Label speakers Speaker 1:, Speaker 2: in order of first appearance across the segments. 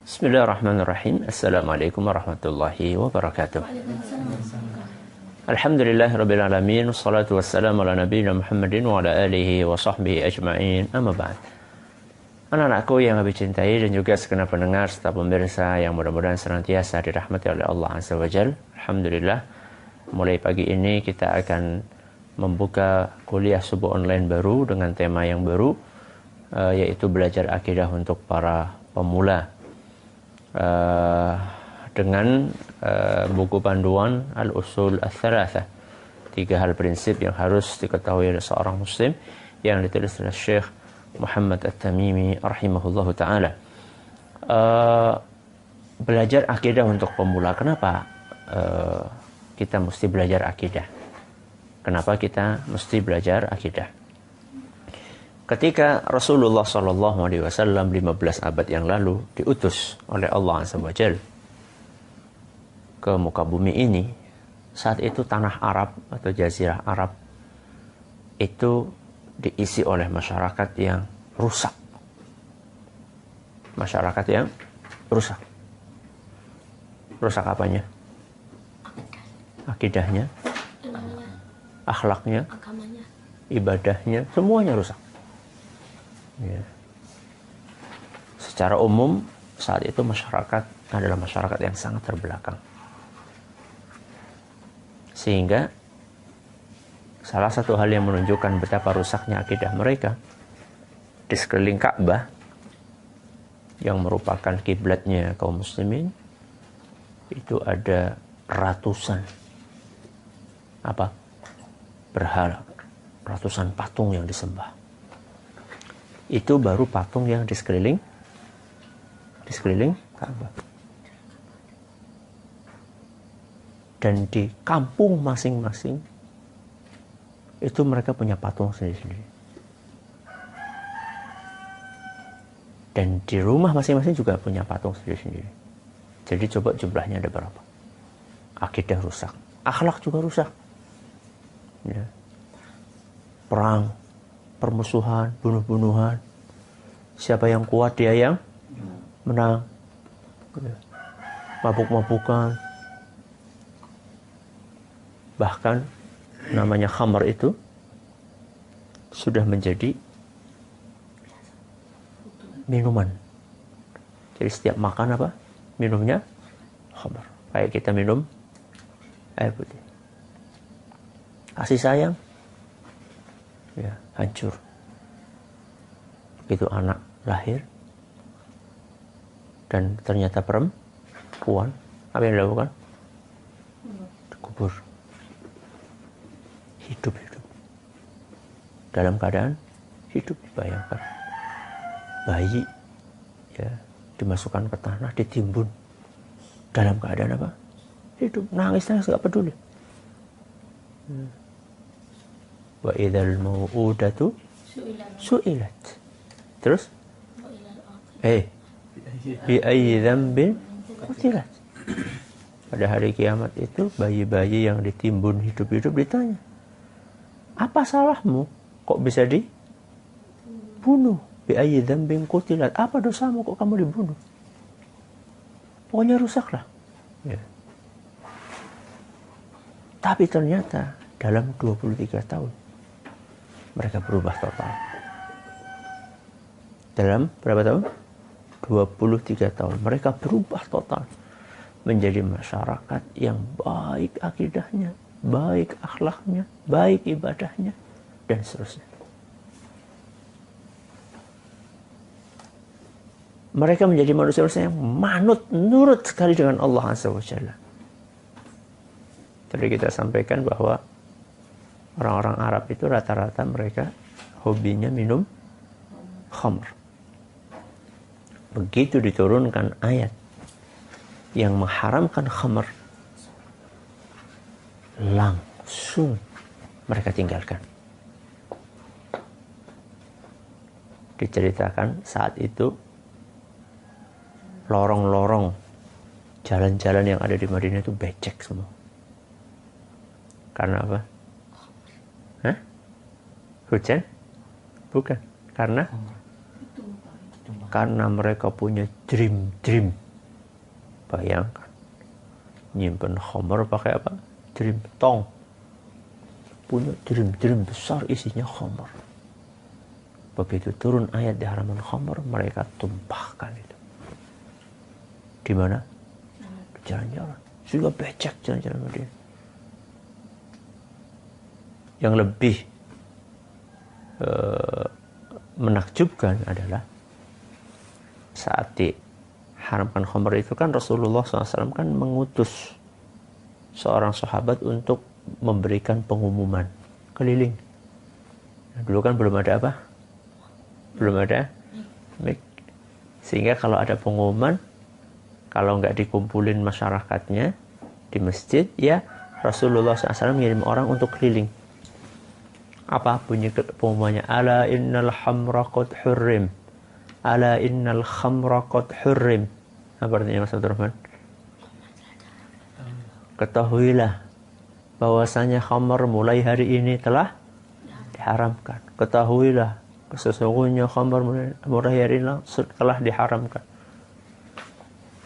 Speaker 1: Bismillahirrahmanirrahim. Assalamualaikum warahmatullahi wabarakatuh. Alhamdulillahirabbil alamin, wassalatu wassalamu ala nabiyina Muhammadin wa ala alihi wa sahbihi ajma'in. Amma ba'd. Anak-anakku yang kami cintai dan juga segenap pendengar serta pemirsa yang mudah-mudahan senantiasa dirahmati oleh Allah Azza wa Jalla. Alhamdulillah, mulai pagi ini kita akan membuka kuliah subuh online baru dengan tema yang baru, yaitu belajar akidah untuk para pemula. Dengan buku panduan Al-Usul Ats-Tsalatsah, 3 hal prinsip yang harus diketahui oleh seorang muslim, yang ditulis oleh Syekh Muhammad At-Tamimi rahimahullahu taala. Belajar akidah untuk pemula. Kenapa kita mesti belajar akidah? Kenapa kita mesti belajar akidah? Ketika Rasulullah SAW 15 abad yang lalu diutus oleh Allah Azza wa Jalla ke muka bumi ini, saat itu tanah Arab atau Jazirah Arab itu diisi oleh masyarakat yang rusak. Masyarakat yang rusak. Rusak apanya? Akidahnya, akhlaknya, ibadahnya, semuanya rusak. Ya. Secara umum saat itu masyarakat adalah masyarakat yang sangat terbelakang, sehingga salah satu hal yang menunjukkan betapa rusaknya akidah mereka, di sekeliling Ka'bah yang merupakan kiblatnya kaum muslimin itu ada ratusan berhala, ratusan patung yang disembah. Itu baru patung yang di sekeliling Ka'bah. Dan di kampung masing-masing itu mereka punya patung sendiri-sendiri. Dan di rumah masing-masing juga punya patung sendiri-sendiri. Jadi coba jumlahnya ada berapa? Akidah rusak, akhlak juga rusak. Ya. Perang, permusuhan, bunuh-bunuhan. Siapa yang kuat dia yang menang. Mabuk-mabukan. Bahkan namanya khamar itu sudah menjadi minuman. Jadi setiap makan minumnya khamar. Kayak kita minum air putih. Kasih sayang, ya, hancur. Begitu anak lahir dan ternyata perempuan, apa yang dilakukan? Dikubur. Hidup dalam keadaan hidup. Bayangkan bayi, ya, dimasukkan ke tanah, ditimbun dalam keadaan hidup, nangis nggak peduli. Wa idzal mau'udatu su'ilat. Terus bi ayyi dzambin qutilat. Pada hari kiamat itu bayi-bayi yang ditimbun hidup-hidup ditanya, apa salahmu kok bisa dibunuh? Bi ayyi dzambin qutilat. Apa dosamu kok kamu dibunuh? Pokoknya rusaklah. Ya. Tapi ternyata dalam 23 tahun mereka berubah total. Dalam berapa tahun? 23 tahun. Mereka berubah total. Menjadi masyarakat yang baik akidahnya, baik akhlaknya, baik ibadahnya, dan seterusnya. Mereka menjadi manusia yang manut, nurut sekali dengan Allah Azza wa Jalla. Tadi kita sampaikan bahwa orang-orang Arab itu rata-rata mereka hobinya minum khamr. Begitu diturunkan ayat yang mengharamkan khamr, langsung mereka tinggalkan. Diceritakan saat itu lorong-lorong jalan-jalan yang ada di Madinah itu becek semua. Karena apa? Hujan? Bukan. Karena Karena mereka punya dream. Bayangkan, nyimpen khamar pakai apa? Dream tong. Punya dream besar isinya khamar. Begitu turun ayat diharamkan khamar, mereka tumpahkan itu. Di mana? Di jalan-jalan. Juga becek jalan-jalan Madinah. Yang lebih menakjubkan adalah saat diharamkan khamar itu kan Rasulullah SAW kan mengutus seorang sahabat untuk memberikan pengumuman keliling. Nah, dulu kan belum ada apa? Belum ada mic. Sehingga kalau ada pengumuman, kalau nggak dikumpulin masyarakatnya di masjid, ya Rasulullah SAW mengirim orang untuk keliling. Apa bunyi pengumumannya? Ala innal khamra qad hurrim. Ala innal khamra qad hurrim. Apa artinya Mas Abdurrahman? Ketahuilah bahwasanya khamar mulai hari ini telah diharamkan. Ketahuilah sesungguhnya khamar mulai hari ini telah diharamkan.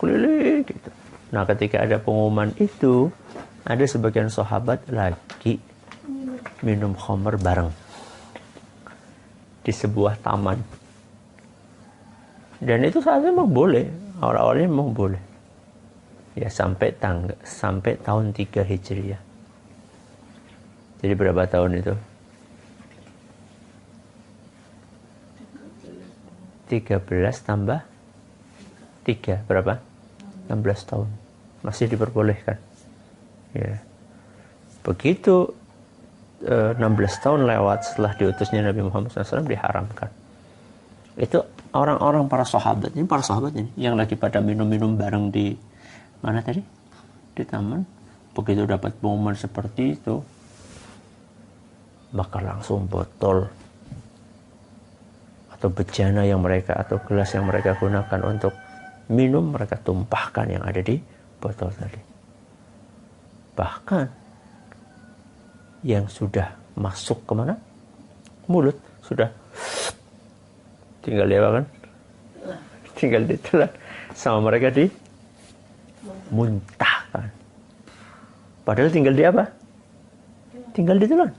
Speaker 1: Keliling gitu. Nah, ketika ada pengumuman itu, ada sebagian sahabat lagi minum khamar bareng di sebuah taman. Dan itu saatnya memang boleh, awal-awalnya memang boleh. Ya sampai tahun 3 Hijriah. Jadi berapa tahun itu? 13 tambah 3 berapa? 16 tahun. Masih diperbolehkan. Ya. Begitu 16 tahun lewat setelah diutusnya Nabi Muhammad SAW diharamkan. Itu orang-orang para sahabat ini yang lagi pada minum-minum bareng di mana tadi? Di taman. Begitu dapat pengumuman seperti itu, maka langsung botol atau bejana yang mereka atau gelas yang mereka gunakan untuk minum mereka tumpahkan yang ada di botol tadi. Bahkan yang sudah masuk kemana? Mulut sudah tinggal dia kan? Tinggal ditelan sama mereka dimuntahkan. Padahal tinggal di apa? Tinggal ditelan.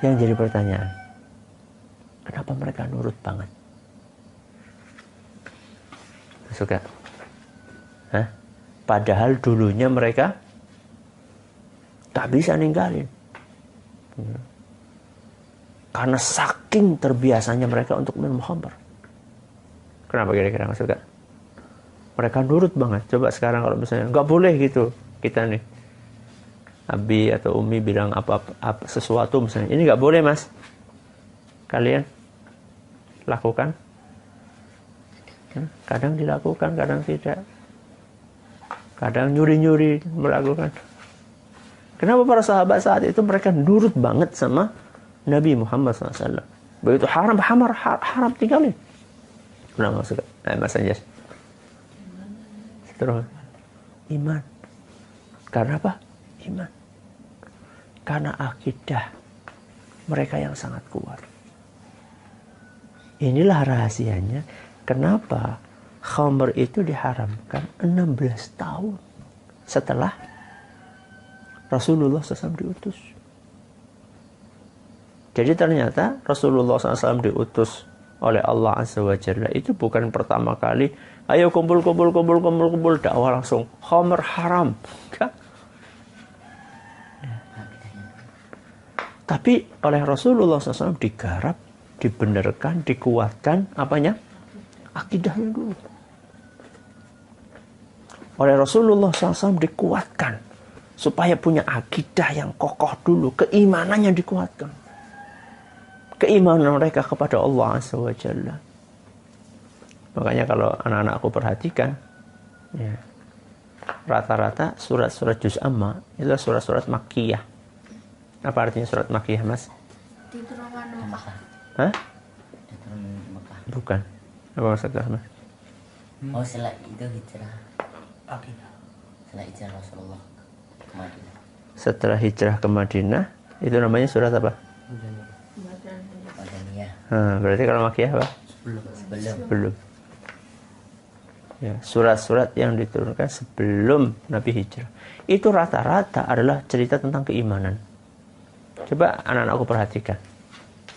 Speaker 1: Yang jadi pertanyaan, kenapa mereka nurut banget? Suka? Hah? Padahal dulunya mereka tak bisa ninggalin. Karena saking terbiasanya mereka untuk minum khamar. Kenapa kira-kira nggak suka? Mereka nurut banget. Coba sekarang kalau misalnya nggak boleh gitu, kita nih Abi atau Umi bilang apa sesuatu misalnya, ini nggak boleh mas, kalian lakukan? Kadang dilakukan, kadang tidak. Kadang nyuri-nyuri melakukan. Kenapa para sahabat saat itu mereka nurut banget sama Nabi Muhammad SAW? Begitu haram tinggalin. Kenapa nggak suka? Mas Anjas. Terus iman. Karena apa? Iman. Karena akidah mereka yang sangat kuat. Inilah rahasianya kenapa khamr itu diharamkan 16 tahun setelah Rasulullah SAW diutus. Jadi ternyata Rasulullah SAW diutus oleh Allah Azza wa Jalla itu bukan pertama kali, ayo kumpul dakwah langsung khamr haram. Tapi oleh Rasulullah SAW digarap, dibenarkan, dikuatkan apanya? Akidahnya dulu. Oleh Rasulullah SAW dikuatkan supaya punya akidah yang kokoh dulu, keimanannya dikuatkan. Keimanan mereka kepada Allah Azza wa Jalla. Makanya kalau anak-anakku perhatikan, ya, rata-rata surat-surat juz amma itu surat-surat makkiyah. Apa artinya surat makkiyah, Mas?
Speaker 2: Diturunkan Mekah.
Speaker 1: Hah?
Speaker 3: Diturunkan Mekah.
Speaker 1: Bukan. Apa maksudnya, Mas?
Speaker 3: Oh, setelah itu hijrah.
Speaker 2: Akidah.
Speaker 3: Setelah hijrah Rasulullah ke Madinah.
Speaker 1: Setelah hijrah ke Madinah, itu namanya surat apa?
Speaker 3: Madaniyah.
Speaker 1: Berarti kalau Makkiyah apa?
Speaker 3: Sebelum.
Speaker 1: Belum. Ya, surat-surat yang diturunkan sebelum Nabi hijrah itu rata-rata adalah cerita tentang keimanan. Coba anak-anakku perhatikan.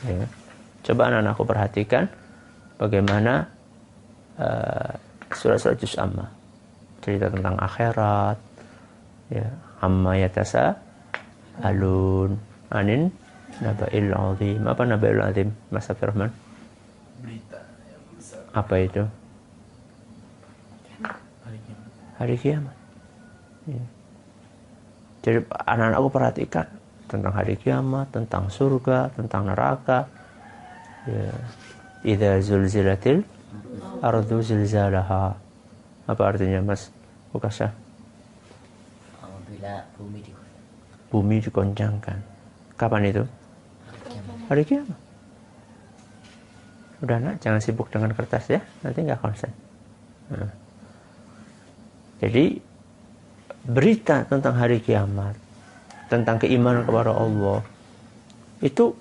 Speaker 1: Ya. Coba anak-anakku perhatikan bagaimana surat-surat juz amma. Cerita tentang akhirat. Ya, amma yatasa alun anin naba'il azim. Apa naba'il azim, Mas Abdurrahman?
Speaker 2: Berita yang besar.
Speaker 1: Apa itu?
Speaker 2: Hari kiamat.
Speaker 1: Hari kiamat. Ya. Jadi anak-anakku perhatikan tentang hari kiamat, tentang surga, tentang neraka. Ya. Idza zulzilatil ardu zilzalaha. Apa artinya, Mas Bukasha?
Speaker 3: Apabila
Speaker 1: Bumi dikoncangkan. Kapan itu? Hari kiamat. Udah nak, jangan sibuk dengan kertas ya, nanti nggak konsen. Nah. Jadi berita tentang hari kiamat, tentang keimanan kepada Allah, itu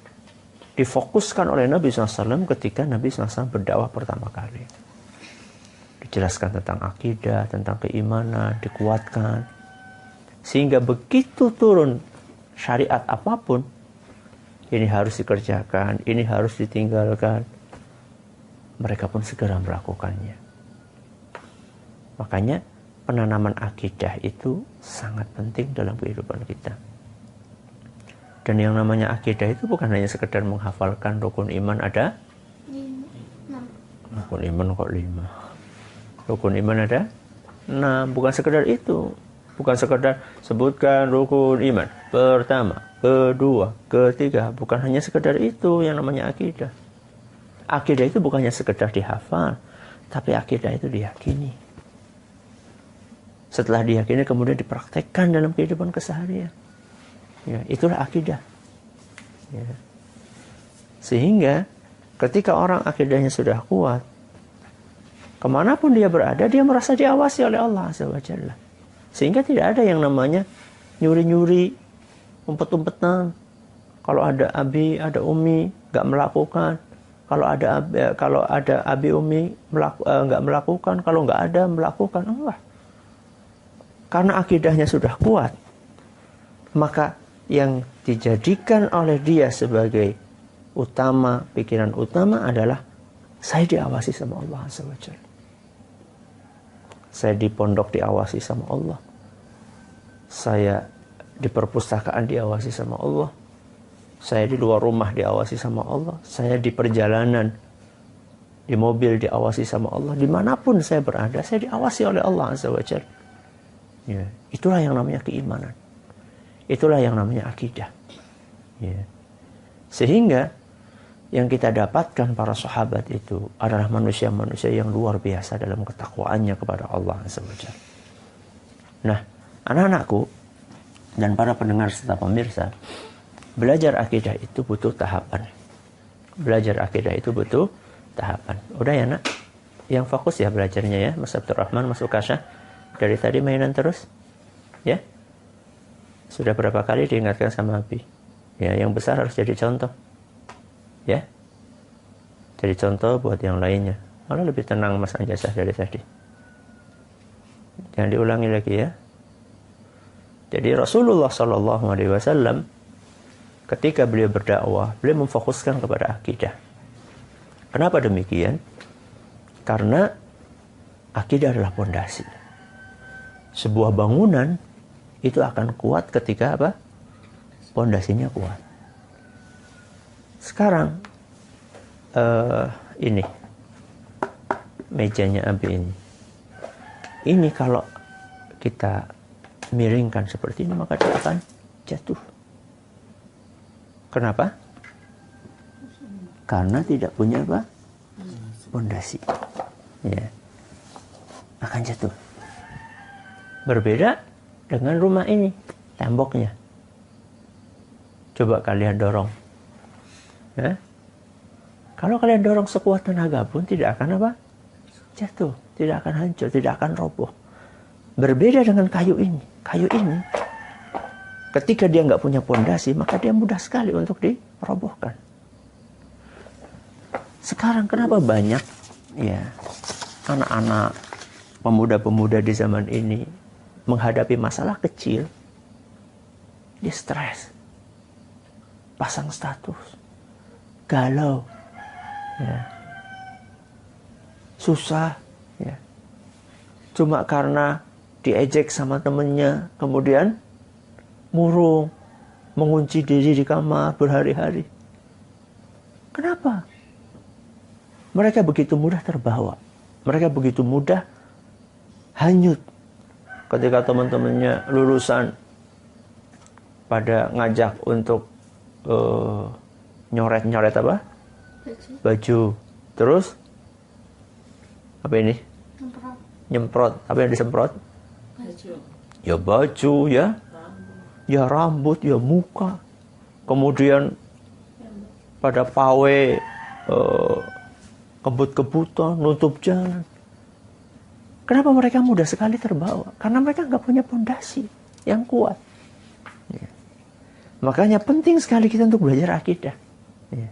Speaker 1: difokuskan oleh Nabi SAW ketika Nabi SAW berdakwah pertama kali. Dijelaskan tentang akidah, tentang keimanan, dikuatkan. Sehingga begitu turun syariat apapun, ini harus dikerjakan, ini harus ditinggalkan, mereka pun segera melakukannya. Makanya penanaman akidah itu sangat penting dalam kehidupan kita. Dan yang namanya akidah itu bukan hanya sekedar menghafalkan rukun iman ada
Speaker 2: 6.
Speaker 1: rukun iman kok 5. Rukun iman ada 6. Bukan sekedar itu. Bukan sekedar sebutkan rukun iman pertama, kedua, ketiga. Bukan hanya sekedar itu yang namanya akidah. Akidah itu bukannya sekedar dihafal, tapi akidah itu diyakini. Setelah diyakini kemudian dipraktekkan dalam kehidupan keseharian. Ya, itulah akidah. Ya. Sehingga ketika orang akidahnya sudah kuat, kemanapun dia berada, dia merasa diawasi oleh Allah Azza wa Jalla. Sehingga tidak ada yang namanya nyuri-nyuri, umpet-umpetan. Kalau ada abi, ada umi, nggak melakukan. Kalau ada abi, umi, nggak melakukan. Kalau nggak ada, melakukan. Allah. Karena akidahnya sudah kuat, maka yang dijadikan oleh dia sebagai utama, pikiran utama adalah saya diawasi sama Allah Azza wa Jalla. Saya di pondok diawasi sama Allah. Saya di perpustakaan diawasi sama Allah. Saya di luar rumah diawasi sama Allah. Saya di perjalanan, di mobil diawasi sama Allah. Dimanapun saya berada, saya diawasi oleh Allah Azza wa Jalla. Ya, itulah yang namanya keimanan. Itulah yang namanya akidah. Ya. Sehingga yang kita dapatkan para sahabat itu adalah manusia-manusia yang luar biasa dalam ketakwaannya kepada Allah Azza wa Jalla. Nah, anak-anakku dan para pendengar serta pemirsa, belajar akidah itu butuh tahapan. Belajar akidah itu butuh tahapan. Udah ya nak? Yang fokus ya belajarnya ya, Mas Abdurrahman, Mas Ukasha. Dari tadi mainan terus? Ya? Sudah berapa kali diingatkan sama Abi? Ya, yang besar harus jadi contoh. Ya? Jadi contoh buat yang lainnya. Malah lebih tenang Mas Anjasah dari tadi. Jangan diulangi lagi ya. Jadi Rasulullah SAW ketika beliau berdakwah, beliau memfokuskan kepada akidah. Kenapa demikian? Karena akidah adalah pondasi. Sebuah bangunan itu akan kuat ketika apa? Pondasinya kuat. Sekarang ini mejanya Abi ini. Ini kalau kita miringkan seperti ini maka dia akan jatuh. Kenapa? Karena tidak punya apa? Pondasi. Ya. Akan jatuh. Berbeda dengan rumah ini, temboknya. Coba kalian dorong. Ya. Kalau kalian dorong sekuat tenaga pun tidak akan apa? Jatuh, tidak akan hancur, tidak akan roboh. Berbeda dengan kayu ini. Kayu ini, ketika dia nggak punya pondasi, maka dia mudah sekali untuk dirobohkan. Sekarang kenapa banyak ya anak-anak pemuda-pemuda di zaman ini menghadapi masalah kecil, dia stres, pasang status, galau, ya. Susah, ya. Cuma karena diejek sama temennya, kemudian murung, mengunci diri di kamar berhari-hari. Kenapa? Mereka begitu mudah terbawa. Mereka begitu mudah hanyut ketika teman-temannya lulusan pada ngajak untuk nyoret-nyoret apa? Baju. Terus apa ini? Nyemprot. Apa yang disemprot?
Speaker 2: Baju.
Speaker 1: Ya baju, ya. Ya rambut, ya muka. Kemudian pada pawe kebut-kebutan, nutup jalan. Kenapa mereka mudah sekali terbawa? Karena mereka nggak punya pondasi yang kuat. Ya. Makanya penting sekali kita untuk belajar akidah. Ya.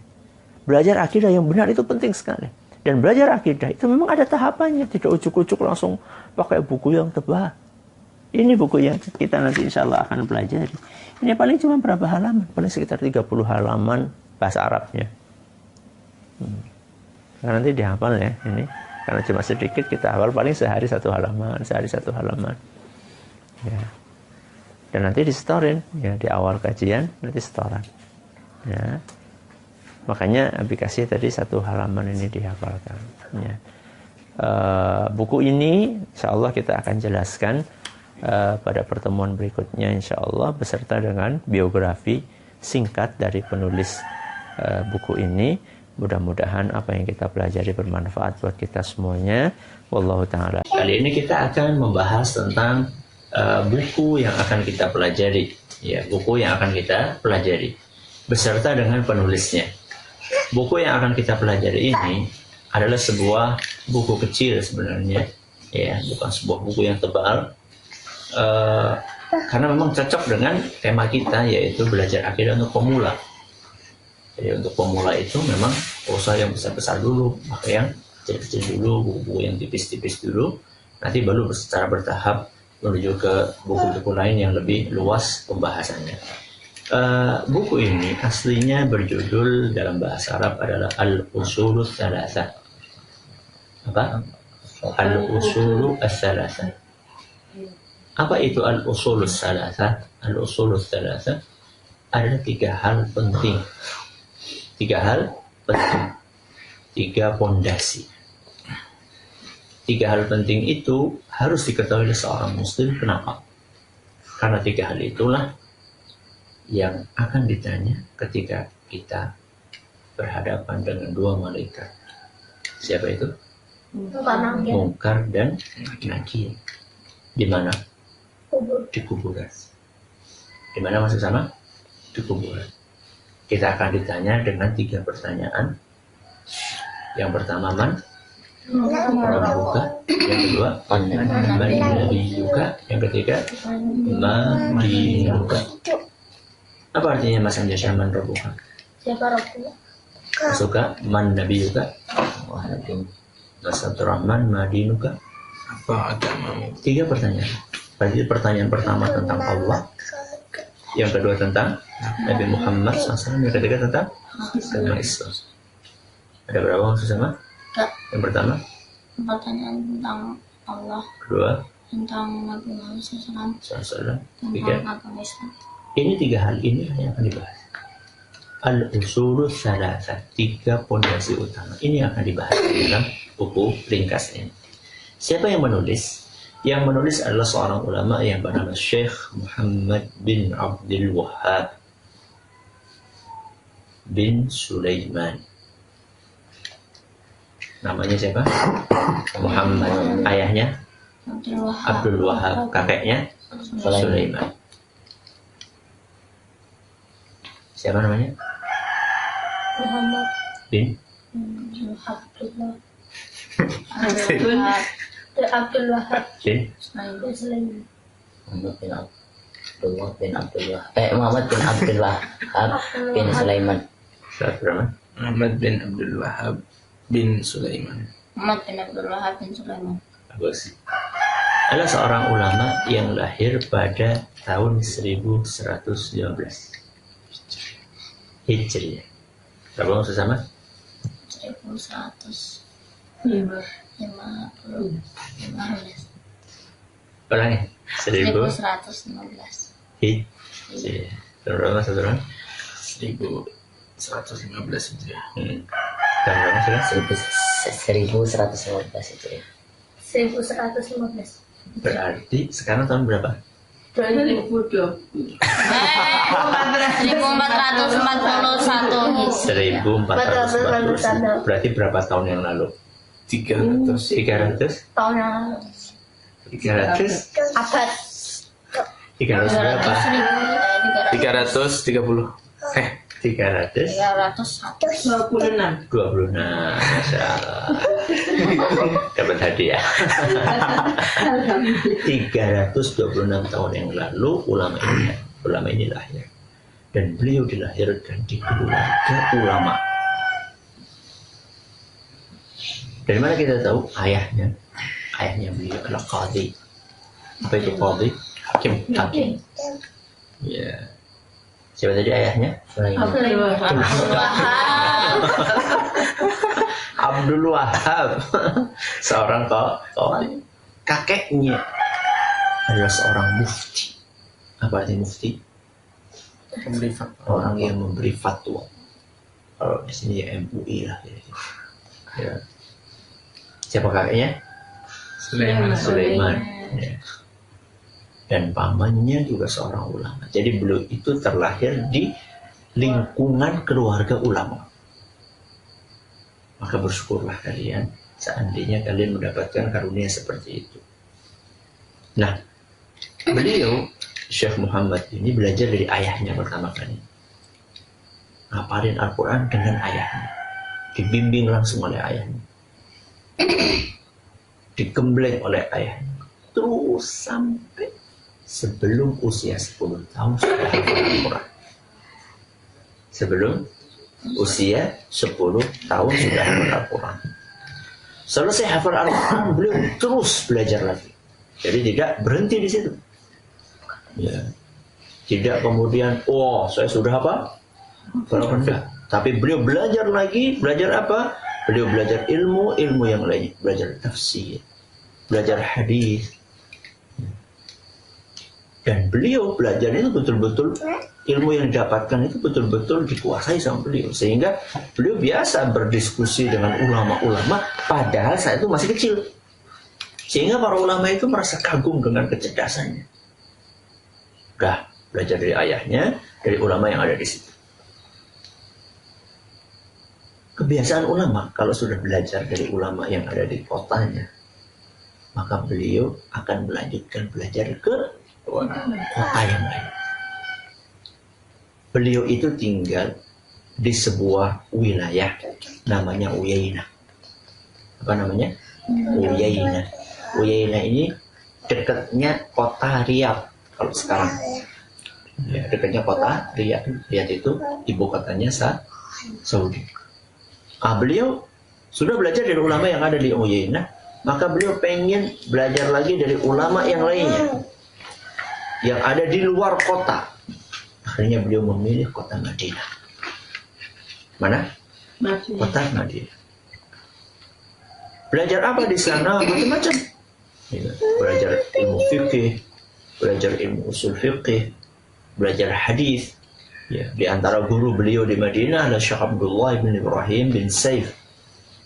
Speaker 1: Belajar akidah yang benar itu penting sekali. Dan belajar akidah itu memang ada tahapannya. Tidak ujuk-ujuk langsung pakai buku yang tebal. Ini buku yang kita nanti insya Allah akan pelajari. Ini paling cuma berapa halaman? Paling sekitar 30 halaman bahasa Arabnya. Karena nanti dihafal ya ini. Karena cuma sedikit kita hafal paling sehari satu halaman. Ya. Dan nanti disetorin ya, di awal kajian nanti setoran. Ya. Makanya aplikasi tadi 1 halaman ini dihafalkan. Ya. Buku ini insya Allah kita akan jelaskan pada pertemuan berikutnya insya Allah beserta dengan biografi singkat dari penulis buku ini. Mudah-mudahan apa yang kita pelajari bermanfaat buat kita semuanya. Wallahu ta'ala. Kali ini kita akan membahas tentang buku yang akan kita pelajari. Ya, buku yang akan kita pelajari beserta dengan penulisnya. Buku yang akan kita pelajari ini adalah sebuah buku kecil sebenarnya. Ya, bukan sebuah buku yang tebal. Karena memang cocok dengan tema kita yaitu belajar akidah untuk pemula. Jadi untuk pemula itu memang usah yang besar-besar dulu, maka yang kecil-kecil dulu, buku-buku yang tipis-tipis dulu, nanti baru secara bertahap menuju ke buku-buku lain yang lebih luas pembahasannya. Buku ini aslinya berjudul dalam bahasa Arab adalah Al-Usulul Tsalatsa. Apa? Al-Usulul Tsalatsa. Apa itu Al-Usulul Tsalatsa? Al-Usulul Tsalatsa adalah 3 hal penting. 3 hal penting, 3 pondasi. 3 hal penting itu harus diketahui oleh seorang muslim. Kenapa? Karena 3 hal itulah yang akan ditanya ketika kita berhadapan dengan 2 malaikat. Siapa itu? Mungkar dan Nakir. Di mana? Di kuburan. Di mana masuk sama? Di kuburan. Kita akan ditanya dengan 3 pertanyaan. Yang pertama, man rabbuka. Yang kedua, man nabiyuka. Yang ketiga, ma dinuka. Apa artinya Mas Anjasya man rabbuka?
Speaker 2: Siapa Rabbuka?
Speaker 1: Suka man nabiyuka. Mas Abdurrahman ma dinuka.
Speaker 2: Apa agamamu?
Speaker 1: 3 pertanyaan. Berarti pertanyaan pertama tentang Allah. Yang kedua tentang Nabi Muhammad SAW. Yang ketiga tentang agama Islam. Ada berapa maksud sama? Yang pertama?
Speaker 2: Pertanyaan tentang Allah.
Speaker 1: Kedua?
Speaker 2: Tentang Nabi Muhammad SAW.
Speaker 1: Tiga?
Speaker 2: Tentang agama Islam.
Speaker 1: Ini 3 hal ini yang akan dibahas. Al-Usulul Tsalatsa. 3 pondasi utama. Ini yang akan dibahas dalam buku ringkas ini. Siapa yang menulis? Yang menulis adalah seorang ulama yang bernama Syekh Muhammad bin Abdul Wahhab bin Sulaiman. Namanya siapa? Muhammad. Ayahnya? Abdul Wahhab. Kakeknya? Sulaiman. Siapa namanya?
Speaker 2: Muhammad
Speaker 1: Bin?
Speaker 2: Abdullah. Abdul Wahab
Speaker 1: Bin?
Speaker 2: Sulaiman.
Speaker 3: Muhammad bin Abdullah Muhammad bin Abdullah bin Sulaiman.
Speaker 1: Saat berapa?
Speaker 2: Muhammad bin Abdul Wahab
Speaker 4: bin Sulaiman.
Speaker 5: Muhammad bin Abdul Wahab bin Sulaiman.
Speaker 1: Bagus. Adalah seorang ulama yang lahir pada tahun 1115 Hijriah. Berapa maksud sama?
Speaker 5: 1115.
Speaker 1: Ulangi.
Speaker 5: 1115.
Speaker 1: Hijriah. Berapa maksud orang?
Speaker 4: 1115 itu ya.
Speaker 1: Dan berapa maksudnya?
Speaker 3: 1115 itu ya.
Speaker 2: 1115.
Speaker 1: Berarti sekarang tahun berapa?
Speaker 5: 1441 Hijriah.
Speaker 1: 1441. Berarti berapa tahun yang lalu?
Speaker 4: 300.
Speaker 1: 300?
Speaker 2: Tahun yang lalu.
Speaker 1: 300?
Speaker 2: Abad.
Speaker 1: 300 berapa?
Speaker 4: 330.
Speaker 1: 300?
Speaker 5: 301.
Speaker 1: 26. Masya Allah. Dapat hadiah. 326 tahun yang lalu ulama ini lahir. Dan beliau dilahirkan di keluarga ulama. Dari mana kita tahu? Ayahnya beliau adalah qadhi. Apa itu qadhi? Hakim. Ya. Siapa tadi ayahnya? Abdul Wahab. Seorang qadhi. Kakeknya adalah seorang mufti. Apa arti mufti? Orang yang memberi fatwa. Kalau di sini ya MUI lah. Ya. Siapa kakeknya? Sulaiman. Ya. Dan pamannya juga seorang ulama. Jadi beliau itu terlahir di lingkungan keluarga ulama. Maka bersyukurlah kalian seandainya kalian mendapatkan karunia seperti itu. Nah, beliau Syekh Muhammad ini belajar dari ayahnya pertama kali. Ngapalin Al-Quran dengan ayahnya. Dibimbing langsung oleh ayahnya. Digembleng oleh ayahnya. Terus sampai sebelum usia 10 tahun sudah hafal Al-Quran. Sebelum usia 10 tahun sudah hafal Al-Quran. Selesai hafal Al-Quran, beliau terus belajar lagi. Jadi tidak berhenti di situ. Ya. Tidak kemudian, saya sudah apa? Rendah. Tapi beliau belajar lagi, belajar apa? Beliau belajar ilmu yang lain, belajar tafsir, belajar hadis. Dan beliau belajar itu betul-betul ilmu yang didapatkan itu betul-betul dikuasai sama beliau. Sehingga beliau biasa berdiskusi dengan ulama-ulama padahal saat itu masih kecil. Sehingga para ulama itu merasa kagum dengan kecerdasannya. Udah belajar dari ayahnya, dari ulama yang ada di situ. Kebiasaan ulama kalau sudah belajar dari ulama yang ada di kotanya, maka beliau akan melanjutkan belajar ke kota yang lain. Beliau itu tinggal di sebuah wilayah namanya Uyainah. Apa namanya? Uyainah. Uyainah ini dekatnya kota Riyadh kalau sekarang. Ya, dekatnya kota Riyadh. Riyadh itu ibu kotanya Saudi. Beliau sudah belajar dari ulama yang ada di Uyainah, maka beliau pengen belajar lagi dari ulama yang lainnya yang ada di luar kota. Akhirnya beliau memilih kota Madinah. Mana? Kota Madinah. Belajar apa di sana? Macam-macam. Ya, belajar ilmu fikih, belajar ilmu usul fikih, belajar hadis. Ya, di antara guru beliau di Madinah adalah Syekh Abdullah bin Ibrahim bin Saif.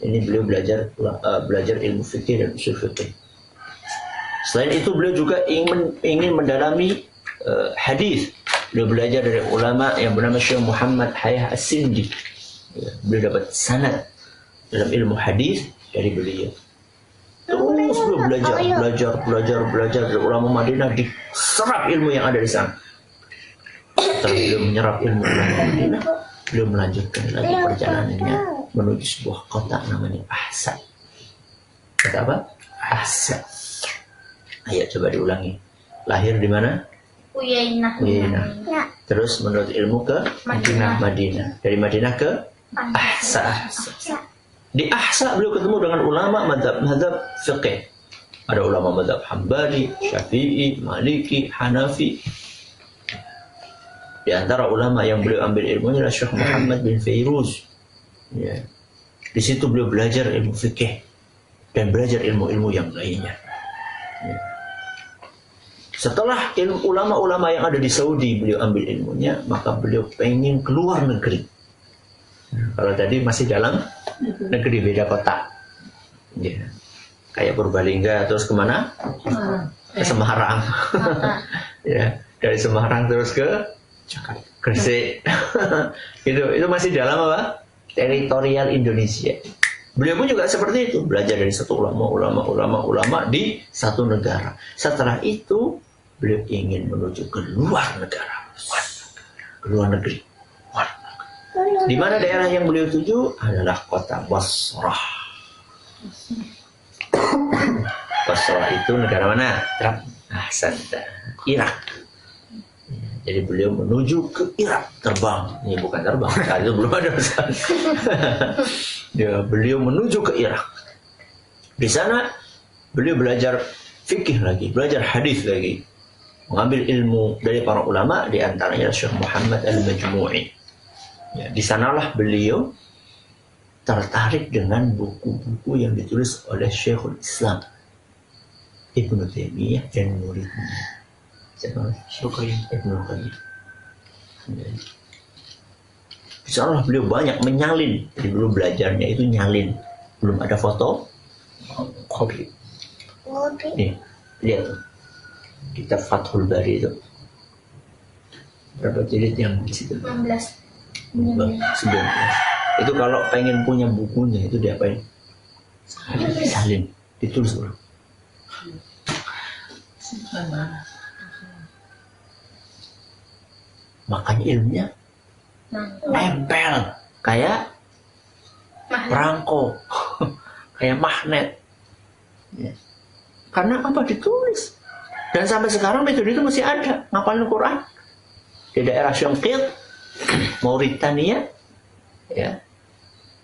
Speaker 1: Ini beliau belajar ilmu fikih dan usul fikih. Selain itu beliau juga ingin mendalami hadis. Beliau belajar dari ulama yang bernama Syekh Muhammad Hayah As-Sindi. Ya, beliau dapat sanad dalam ilmu hadis dari beliau. Terus beliau belajar dari ulama Madinah, diserap ilmu yang ada di sana. Setelah beliau menyerap ilmu ulama Madinah, beliau melanjutkan lagi perjalanannya menuju sebuah kota namanya Ahsa. Kota apa? Ahsa. Ayo coba diulangi. Lahir di mana?
Speaker 2: Uyainah.
Speaker 1: Terus menurut ilmu ke
Speaker 2: Madinah.
Speaker 1: Dari Madinah ke Ahsa. Di Ahsa beliau ketemu dengan ulama madhab fiqih. Ada ulama madhab Hambali, Syafi'i, Maliki, Hanafi. Di antara ulama yang beliau ambil ilmunya adalah Syekh Muhammad bin Fairuz. Ya. Di situ beliau belajar ilmu fikih dan belajar ilmu-ilmu yang lainnya. Ya. Setelah ulama-ulama yang ada di Saudi beliau ambil ilmunya, maka beliau pengen keluar negeri. Kalau tadi masih dalam negeri, beda kota. Ya. Kayak Purbalingga terus kemana? Ke Semarang. Ya, dari Semarang terus ke
Speaker 4: Jakarta.
Speaker 1: Gresik. itu masih dalam apa? Teritorial Indonesia. Beliau pun juga seperti itu, belajar dari satu ulama di satu negara. Setelah itu beliau ingin menuju ke luar negara, ke luar negeri. Di mana daerah yang beliau tuju adalah kota Basrah. Basrah itu negara mana? Irak. Jadi beliau menuju ke Irak, terbang. Ini bukan terbang, saat itu belum ada. Ya, beliau menuju ke Irak. Di sana beliau belajar fikih lagi, belajar hadis lagi, mengambil ilmu dari para ulama, di antaranya Syekh Muhammad Al-Majmu'i. Ya, di sanalah beliau tertarik dengan buku-buku yang ditulis oleh Syekhul Islam Ibnu Taimiyah dan muridnya. Ibnu Qayyim. Insyaallah beliau banyak menyalin. Jadi dulu belajarnya itu nyalin. Belum ada foto kopi. Nih, lihat tuh. Kitab Fathul Bari itu. Berapa jilid yang di situ?
Speaker 2: 19.
Speaker 1: 19. Itu kalau pengen punya bukunya itu diapain? Salin, ditulis dulu. Makanya ilmunya nempel kayak perangko, kayak magnet. Ya. Karena apa? Ditulis. Dan sampai sekarang metode itu masih ada. Ngapalin Quran di daerah Syongkil, Mauritania, ya,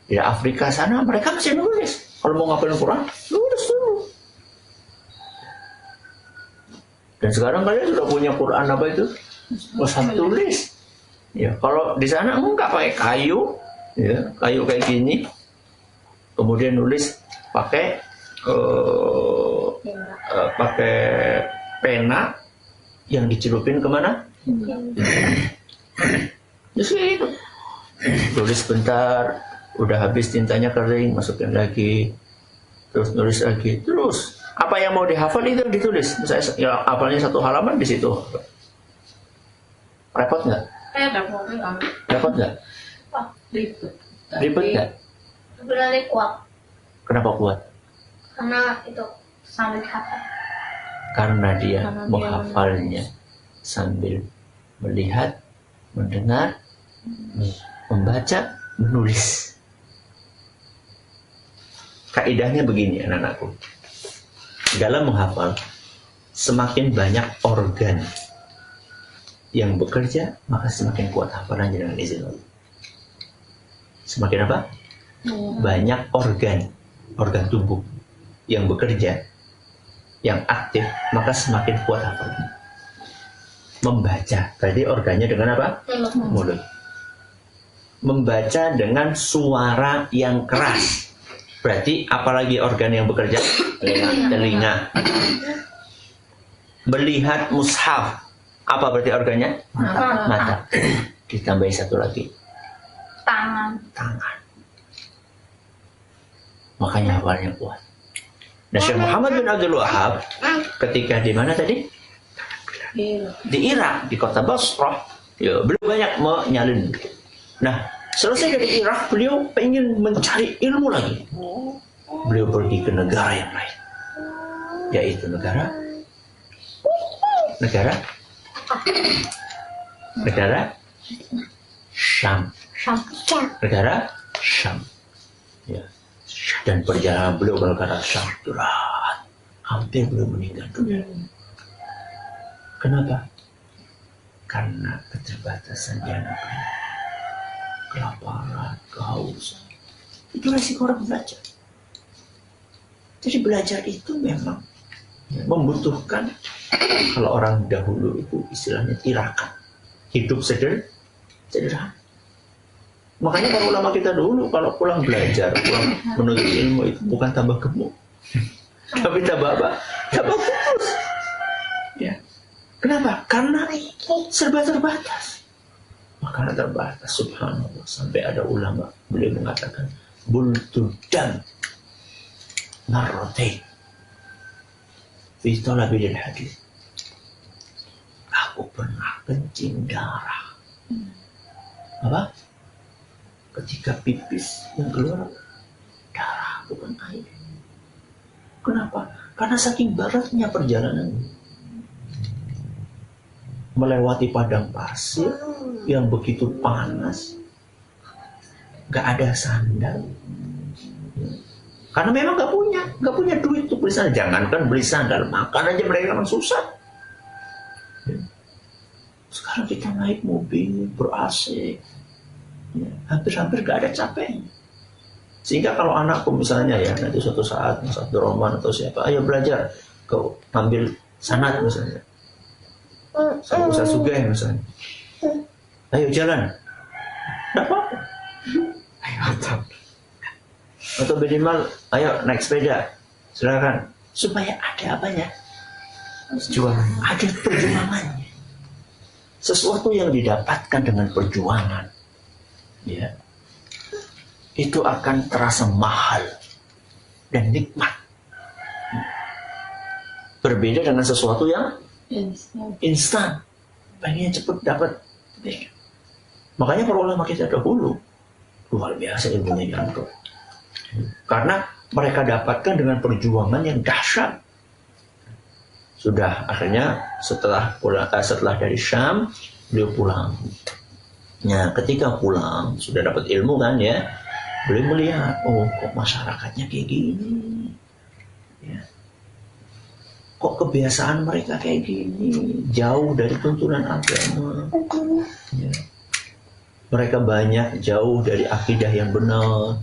Speaker 1: di Afrika sana mereka masih nulis. Kalau mau ngapalin Quran, nulis dulu. Dan sekarang kalian sudah punya Quran apa itu? Usah tulis. Ya, kalau di sana enggak pakai kayu, ya, kayu kayak gini. Kemudian nulis pakai pakai pena yang dicelupin kemana? Justru itu. Tulis bentar, udah habis tintanya kering, masukin lagi, terus nulis lagi, terus apa yang mau dihafal itu ditulis. Misalnya ya, hafalnya satu halaman di situ. Repot nggak? Repot nggak? Ribet nggak?
Speaker 2: Sebenarnya kuat.
Speaker 1: Kenapa kuat?
Speaker 2: Karena itu sambil hafal.
Speaker 1: Karena dia menghafalnya sambil melihat, mendengar, membaca, menulis. Kaidahnya begini anak-anakku. Dalam menghafal, semakin banyak organ yang bekerja, maka semakin kuat hafalannya dengan izin Allah. Semakin apa? Banyak organ tubuh yang bekerja, yang aktif, maka semakin kuat hafalannya. Membaca, berarti organnya dengan apa? Mulut. Membaca dengan suara yang keras, berarti apalagi organ yang bekerja? Telinga. Melihat mushaf, apa berarti organnya? Mata. Ditambahi satu lagi.
Speaker 2: Tangan.
Speaker 1: Makanya hafalnya kuat. Nah, Syekh Muhammad bin Abdul Wahab ketika di mana tadi? Di Irak, di kota Basrah. Ya, beliau banyak menyalin. Nah, selesai dari Irak, beliau ingin mencari ilmu lagi. Beliau pergi ke negara yang lain, yaitu negara Syam. Negara Syam. Ya. Dan perjalanan beliau ke negara Syam berat. Hampir beliau meninggal dunia. Kenapa? Karena keterbatasan dia negeri. Kelaparan, kehausan.
Speaker 6: Itu resiko orang belajar. Jadi belajar itu memang membutuhkan, kalau orang dahulu itu istilahnya tirakat, hidup sederhana. Makanya para ulama kita dulu kalau pulang belajar, pulang menuntut ilmu itu bukan tambah gemuk, tapi tambah apa? Tambah kurus. Ya. Kenapa? Karena serba terbatas. Makanan terbatas, subhanallah. Sampai ada ulama beliau mengatakan bultu dam marratain fi talabil hadis. Aku pernah kencing darah. Apa? Ketika pipis yang keluar darah, bukan air. Kenapa? Karena saking beratnya perjalanan melewati padang pasir yang begitu panas, gak ada sandal. Karena memang gak punya duit untuk beli sandal. Jangankan beli sandal, makan aja mereka memang susah. Sekarang kita naik mobil ber-AC, hampir-hampir gak ada capeknya. Sehingga kalau anakku misalnya ya, nanti suatu saat Mas Abdul Rahman atau siapa, ayo belajar, kau ambil sanad misalnya, sama Ustaz Sugeng misalnya, ayo jalan, gak apa-apa, ayo atau minimal ayo naik sepeda, silakan, supaya ada apanya, ada perjuangannya, sesuatu yang didapatkan dengan perjuangan, ya, itu akan terasa mahal dan nikmat. Berbeda dengan sesuatu yang instan, pengen cepat dapat. Makanya para ulama kita dahulu luar biasa ilmunya diangkat, karena mereka dapatkan dengan perjuangan yang dahsyat. Sudah akhirnya setelah dari Syam beliau pulang. Nah, ketika pulang sudah dapat ilmu kan ya, beliau melihat, oh kok masyarakatnya kayak gini, ya. Kok kebiasaan mereka kayak gini, jauh dari tuntunan agama, ya. Mereka banyak jauh dari akidah yang benar.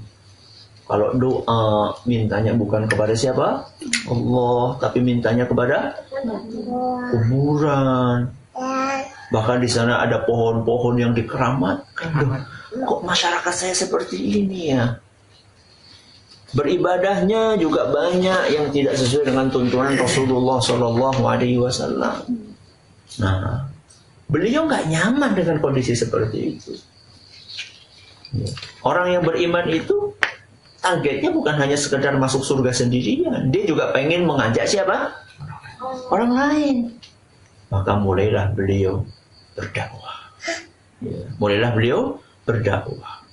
Speaker 6: Kalau doa mintanya bukan kepada siapa? Allah, tapi mintanya kepada kuburan. Bahkan di sana ada pohon-pohon yang dikeramatkan. Kok masyarakat saya seperti ini ya? Beribadahnya juga banyak yang tidak sesuai dengan tuntunan Rasulullah SAW. Nah, beliau nggak nyaman dengan kondisi seperti itu. Orang yang beriman itu targetnya bukan hanya sekedar masuk surga sendirian, dia juga pengen mengajak siapa? Orang lain. Maka mulailah beliau berdakwah. Mulailah beliau berdakwah.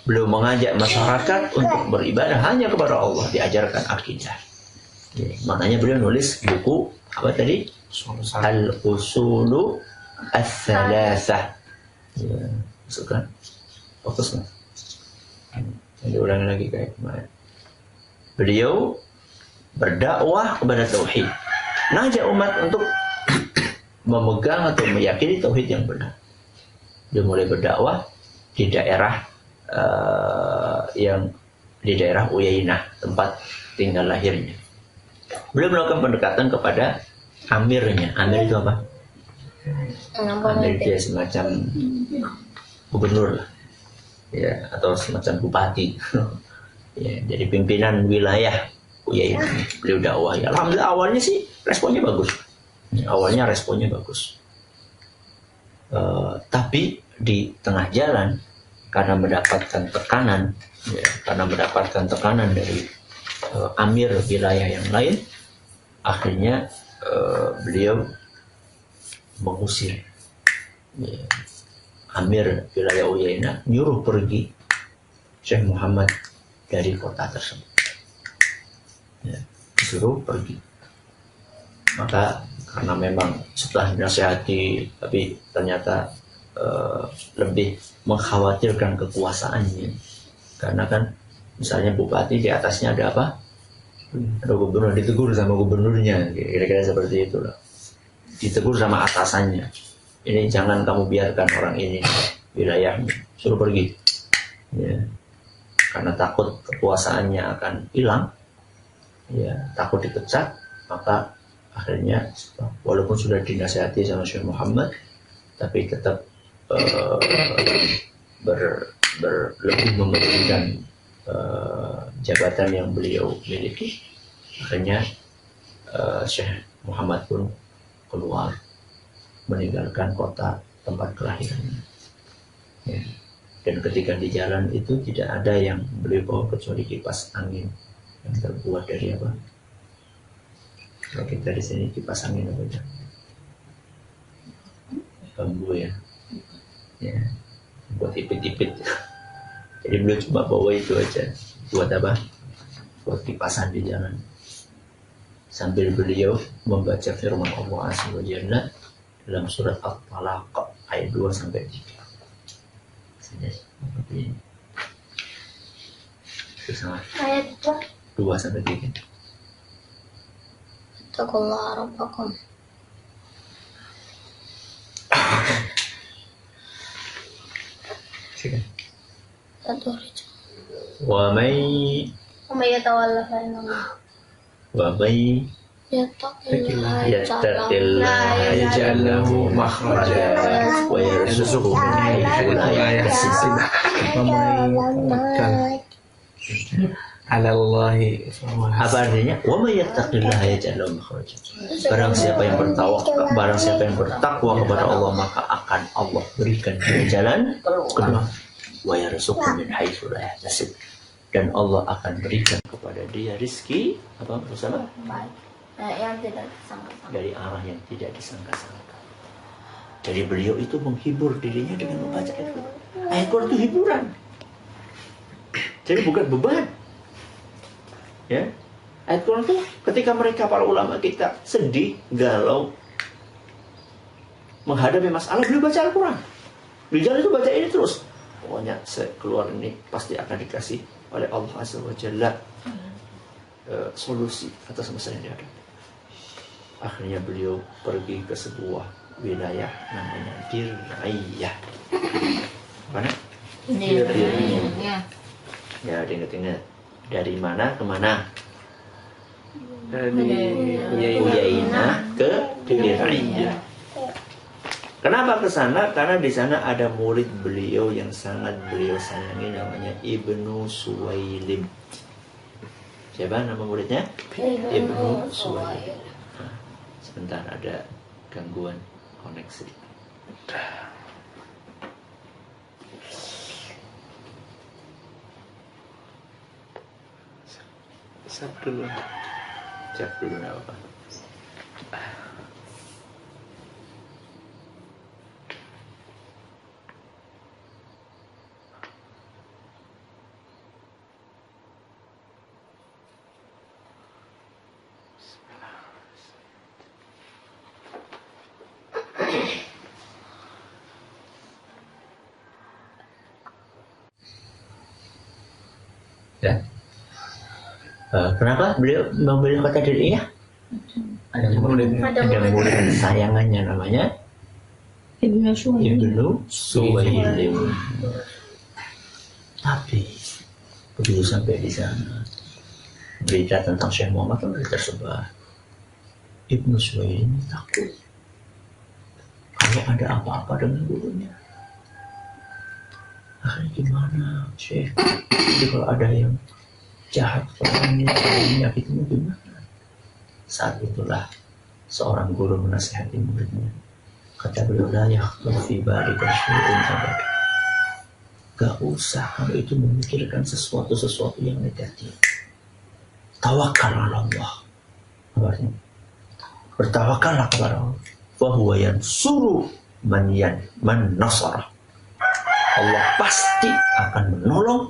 Speaker 6: Beliau mengajak masyarakat untuk beribadah hanya kepada Allah, diajarkan akidah. Makanya beliau nulis buku apa tadi? Al-Usulu Ats-Tsalatsah. Masukkan. Fokus kan? Saya ulangi lagi kayak kemarin. Beliau berdakwah kepada tauhid, ngajak umat untuk memegang atau meyakini tauhid yang benar. Dia mulai berdakwah di daerah yang di daerah Uyainah, tempat tinggal lahirnya. Beliau melakukan pendekatan kepada amirnya. Amir itu apa? Amir dia semacam gubernur lah, ya, atau semacam bupati. Ya, jadi pimpinan wilayah Uyainah. Beliau dakwah. Ya, alhamdulillah awalnya sih responnya bagus. Awalnya responnya bagus. Tapi di tengah jalan, karena mendapatkan tekanan, ya, karena mendapatkan tekanan dari amir wilayah yang lain, akhirnya beliau mengusir, ya, amir wilayah Uyainah, nyuruh pergi Syekh Muhammad dari kota tersebut, ya, disuruh pergi. Maka karena memang setelah dinasihati, tapi ternyata lebih mengkhawatirkan kekuasaannya, karena kan misalnya bupati di atasnya ada apa? Ada gubernur, ditegur sama gubernurnya, kira-kira seperti itulah. Ditegur sama atasannya, ini jangan kamu biarkan orang ini wilayahnya, suruh pergi. Ya. karena takut kekuasaannya akan hilang, ya takut dipecat, maka akhirnya walaupun sudah dinasihati sama Syekh Muhammad, tapi tetap lebih mementingkan jabatan yang beliau miliki. Akhirnya Syekh Muhammad pun keluar meninggalkan kota tempat kelahirannya. Ya. Dan ketika di jalan itu tidak ada yang beliau bawa kecuali kipas angin yang terbuat dari apa? Kalau kita di sini kipas angin apa ya? Bambu ya, ya, buat ipit-ipit. Jadi beliau cuma bawa itu aja. Buat apa? Buat kipasan di jalan. Sambil beliau membaca firman Allah Azza wa Jalla dalam surat At-Talaq ayat 2 sampai 3. Seperti ini.
Speaker 2: Ayat
Speaker 6: 2 sampai 3.
Speaker 2: Taqullaha rabbakum.
Speaker 6: Wa may
Speaker 2: yatawalla fa innallaha yattaqillaha
Speaker 4: yaj'al lahu makhraja
Speaker 6: wa yarzuqhu min haythu la yahtasib.
Speaker 4: ala Allahi.
Speaker 6: Apa artinya? Wa may yattaqillaha yaj'al lahu makhraja. Barang siapa yang bertakwa kepada Allah, maka akan Allah berikan dia jalan keluar. Wa yarzuqhu min haytsu la yahtasib. Dan Allah akan berikan kepada dia rizki apa bersama
Speaker 2: yang tidak disangka-sangka,
Speaker 6: dari arah yang tidak disangka-sangka. Jadi beliau itu menghibur dirinya dengan membaca ayat Quran. Ayat Quran itu hiburan. Jadi bukan beban. Ya. Ayat Quran itu ketika mereka para ulama kita sedih, galau, menghadapi masalah, beliau baca Al-Quran. Di jalan itu baca ini terus. Pokoknya keluar ini pasti akan dikasih oleh Allah Azza wa Jalla solusi atas masalah yang ada. Akhirnya beliau pergi ke sebuah wilayah namanya Dir'iyah. Mana?
Speaker 2: Dir'iyah.
Speaker 6: Ya, ingat-ingat. Dari mana ke mana?
Speaker 4: Dari
Speaker 6: Uyainah ke Dir'iyah. Kenapa ke sana? Karena di sana ada murid beliau yang sangat beliau sayangi, namanya Ibnu Suwailim. Siapa nama muridnya? Ibnu Suwailim. Nah, sebentar ada gangguan koneksi.
Speaker 4: Siap dulu.
Speaker 6: Cek dulu nggak apa-apa. Ya. Kenapa beliau memilih kota Dir'iyah? Ada murid sayangannya namanya Ibnu Suwailim. Tapi begitu sampai di sana, berita tentang Syekh Muhammad kan tersebar. Ibnu Suwailim takut kalau ada apa-apa dengan gurunya. Akhirnya gimana Syekh? Jadi kalau ada yang jahat orangnya itu gimana? Saat itulah seorang guru menasihati muridnya. Kata beliau, la yakhlu fi balika syai'un abada. Gak usah kalau itu memikirkan sesuatu yang negatif. Tawakal ala Allah. Apa artinya? Bertawakallah kepada Allah. Fa huwa yansuru man nasara. Allah pasti akan menolong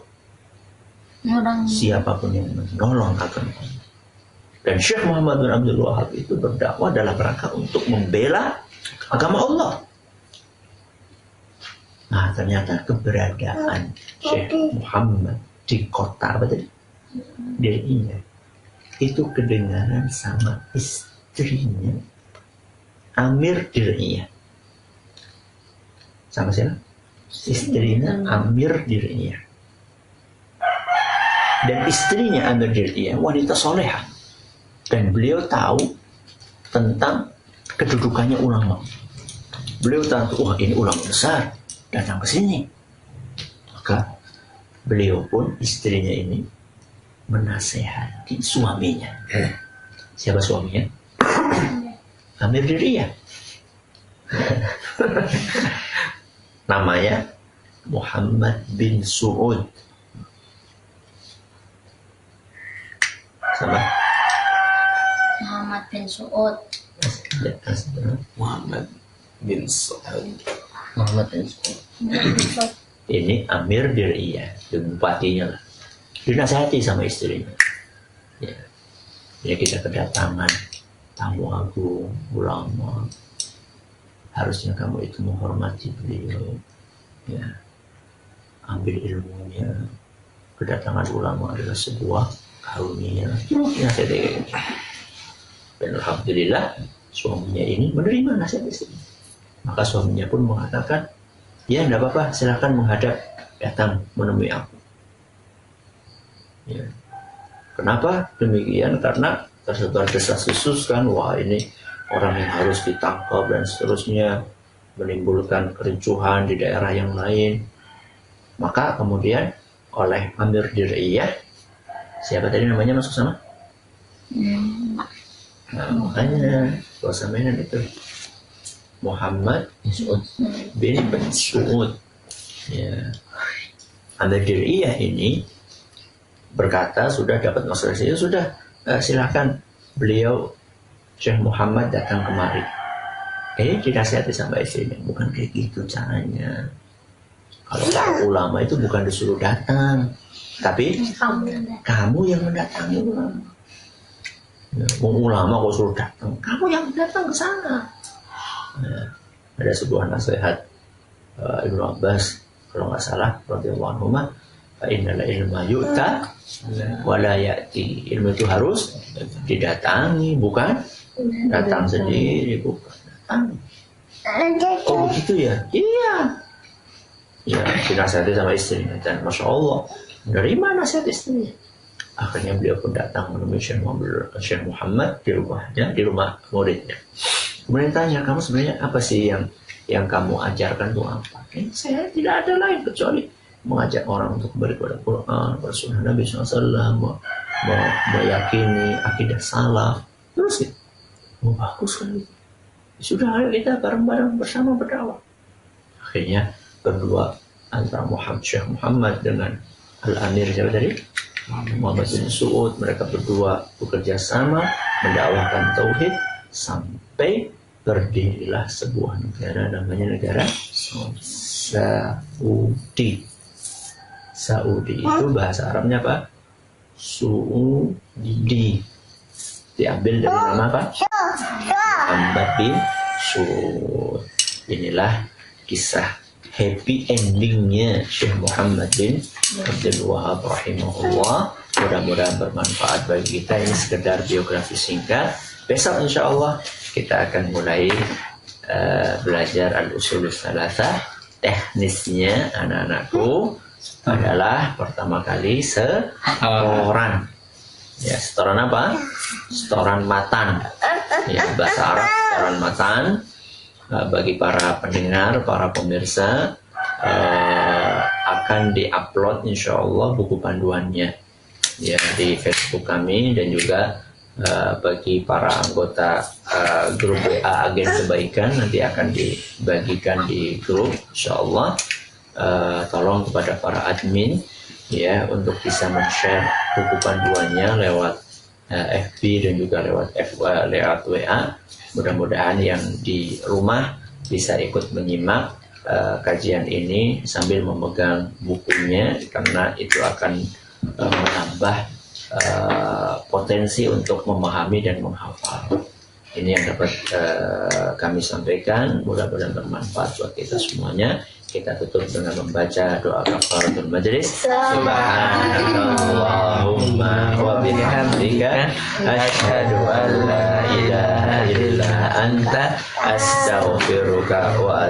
Speaker 6: siapapun yang menolong agama Allah. Dan Syekh Muhammad bin Abdul Wahab itu berdakwah dalam rangka untuk membela agama Allah. Nah, ternyata keberadaan Syekh Muhammad di kota apa tadi? Dir'iyah itu kedengaran sama istrinya Amir Dir'iyah. Sama siapa? Istrinya Amir Dir'iyah. Dan istrinya Amir Dir'iyah wanita soleha, dan beliau tahu tentang kedudukannya ulama. Beliau tahu, wah ini ulama besar datang ke sini. Maka beliau pun, istrinya ini, menasehati suaminya. Siapa suaminya? Amir Dir'iyah. Namanya Muhammad bin Su'ud. Sama
Speaker 2: Muhammad bin Su'ud.
Speaker 4: Muhammad bin Su'ud.
Speaker 3: Muhammad bin Su'ud.
Speaker 6: Ini Amir Dir'iyah, bupatinya lah. Dinasihati sama istrinya. Ya. Ya, kita kedatangan tamu agung, ulama. Harusnya kamu itu menghormati beliau. Ya. Ambil ilmunya. Kedatangan ulama adalah sebuah karunia. Nasihat. Dan alhamdulillah suaminya ini menerima nasihat istri. Maka suaminya pun mengatakan, ya tidak apa-apa, silakan menghadap, datang menemui aku. Ya. Kenapa demikian? Karena tersebar desas-desus kan, wah ini orang yang harus ditangkap dan seterusnya, menimbulkan kericuhan di daerah yang lain. Maka kemudian oleh Amir Dir'iyah, siapa tadi namanya masuk sama? Nah, makanya suasananya itu Muhammad bin Su'ud. Ya. Amir Dir'iyah ini berkata sudah dapat masalah saya, sudah silakan beliau Syekh Muhammad datang kemari. Dinasihati sama istrinya, bukan kayak gitu caranya. Kalau para ulama itu bukan disuruh datang, tapi kamu yang mendatangi ulama. Ya, ulama kok suruh datang, kamu yang datang ke sana. Nah, ada sebuah nasihat Ibnu Abbas kalau nggak salah, radhiyallahu anhu, innal ilma yu'ta wa la ya'ti. Ilmu itu harus didatangi, bukan datang sendiri, bukan datang. Oh begitu ya? Iya. Ya, dinasihati sama istrinya, dan masya Allah menerima nasihat istrinya. Akhirnya beliau pun datang menemui Syekh Muhammad di rumahnya, di rumah muridnya. Kemudian tanya, kamu sebenarnya apa sih yang kamu ajarkan itu apa? Saya tidak ada lain kecuali mengajak orang untuk kembali kepada Quran, kepada Sunnah Nabi SAW, meyakini akidah salaf. Terus ya, bagus sekali. Sudah, ayo kita bareng-bareng bersama berdakwah. Akhirnya berdua antara Syekh Muhammad dengan Al-Amir dari Muhammad bin Su'ud, mereka berdua bekerja sama mendakwahkan tauhid sampai berdirilah sebuah negara, namanya negara Saudi. Saudi itu bahasa Arabnya apa? Suudi. Diambil dari nama apa? Muhammad bin Su'ud. Inilah kisah happy endingnya Syekh Muhammad bin Abdul Wahab rahimahullah. Mudah-mudahan bermanfaat bagi kita. Ini sekedar biografi singkat. Besok insya Allah kita akan mulai belajar al-usul tsalatsa. Teknisnya anak-anakku adalah pertama kali setoran. Ya, setoran apa? Setoran matan. Ya, bahasa Arab setoran matan. Bagi para pendengar, para pemirsa, akan diupload insya Allah buku panduannya ya di Facebook kami, dan juga bagi para anggota grup WA Agen Kebaikan nanti akan dibagikan di grup insya Allah. Tolong kepada para admin ya untuk bisa men-share buku panduannya lewat FB dan juga lewat WA. Mudah-mudahan yang di rumah bisa ikut menyimak kajian ini sambil memegang bukunya, karena itu akan menambah potensi untuk memahami dan menghafal. Ini yang dapat kami sampaikan, mudah-mudahan bermanfaat buat kita semuanya. Kita tutup dengan membaca doa kafaratul majlis. Subhanallahumma wa bihamdika asyhadu an la ilaha illa anta astaghfiruka wa